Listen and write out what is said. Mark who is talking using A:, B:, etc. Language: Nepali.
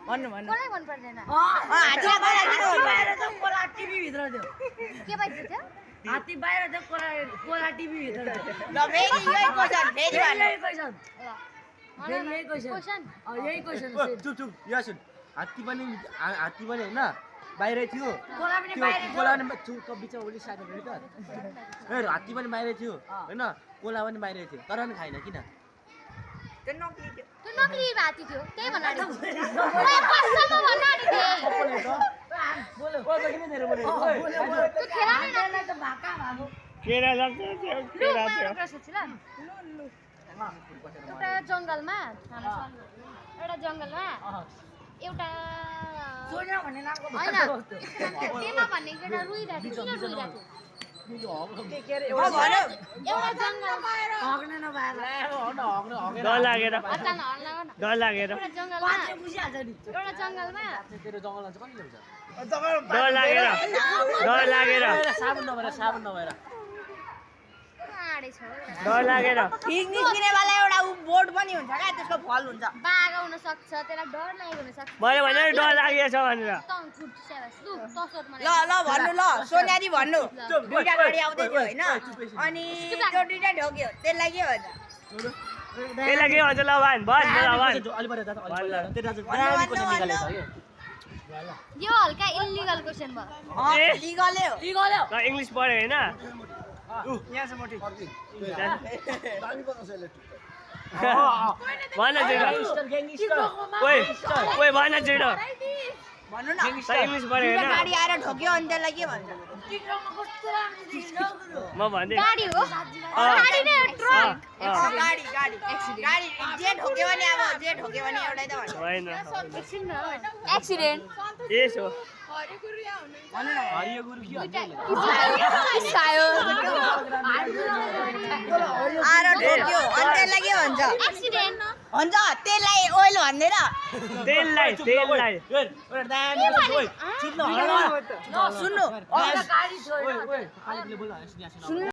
A: भन्नु भन्नु
B: कोलाई मन पर्दैन
A: हात्तीलाई बाहिर किन
C: बाहिर त कोला टिभी भित्र थियो
B: के भइदियो थियो
C: हात्ती बाहिर त कोला टिभी भित्र थियो
A: ल फेरि यही क्वेसन फेरि भन्नु
C: यही क्वेसन फेरि यही क्वेसन यही क्वेसन
D: चुप चुप यहाँ सुन हात्ती पनि होइन बाहिरै थियो
C: कोला पनि बाहिर थियो
D: कोला पनि चुप बिचमा उसले साथी त ए हात्ती पनि बाहिरै थियो होइन कोला पनि बाहिरै थियो तर पनि खाएन किन
A: त्यो नक्ली थियो
B: त्यो नक्ली हात्ती थियो त्यही भन्न आँटेको ओए कसम भन्न आँटेको
C: बोल्यो
D: किन धेरै बोलेको
B: त्यो खेला नै न
C: त भाका भएको
E: केरा लाग्छ त्यो केरा थियो
B: एउटा जङ्गलमा एउटा जङ्गलमा एउटा
C: सोनिया भन्ने नामको
B: होइन तेमा भन्ने केटा रुइरहेको थियो किन रुइरहेको थियो एउटा जङ्गलमा
C: हग्ने नभएर
E: डर लागेर
B: अचानक हल्ला गर्न
E: डर लागेर
B: एउटा जङ्गलमा
C: पाँचले बुझिहाल्छ नि
B: एउटा जङ्गलमा
D: तेरो जङ्गलमा चाहिँ कहिले ल्याउँछ
E: डर लागेर
D: साबुन नभएर
B: काँडे छ
E: डर लागेर
A: ठिक निस्किनेवाला एउटा बोर्ड पनि हुन्छ क्या त्यसको फल हुन्छ
B: बाघ आउन सक्छ त्यसलाई डर लागेको हुन सक्छ
E: मैले भने डर लागेछ भनेर
B: तँ फुट सेवास लु तसोत
A: ल
B: मलाई
A: ल भन्नु ल सोनियाजी भन्नु दुईटा गाडी आउँदै थियो होइन अनि त्यो दुईटा ढोक्यो त्यसलाई के भन्छ
E: त्यसलाई के भन्छ ल भन भन
B: यो हल्का इल्लिगल क्वेसन भयो
A: लिगलै हो
C: लिगल्यो
E: ल इङ्ग्लिस पढ्यो होइन भन छिटो ओइ भन छिटो
A: भन्नु न
E: इङ्ग्लिस पढ्यो
A: दुईटा
E: होइन
A: गाडी आएर ढोक्यो अनि त्यसलाई के भन्छ
E: म भन्दै
B: गाडी हो गाडी नै हो ट्रक
A: गाडी गाडी गाडी जे ढोक्यो भने अब जे ढोक्यो भने एउटै त भन्छ
E: होइन
B: एकछिन न एक्सिडेन्ट
E: यसो
A: भन्नु न
D: हरियो गुरु के भन्छ
B: इसायो
A: आएर ढोक्यो अनि त्यसलाई के भन्छ
B: एक्सिडेन्ट
A: भन्छ त्यसलाई ओइल भन्दैन
E: तेललाई
A: सुन्नु
C: गाडी छोड्यो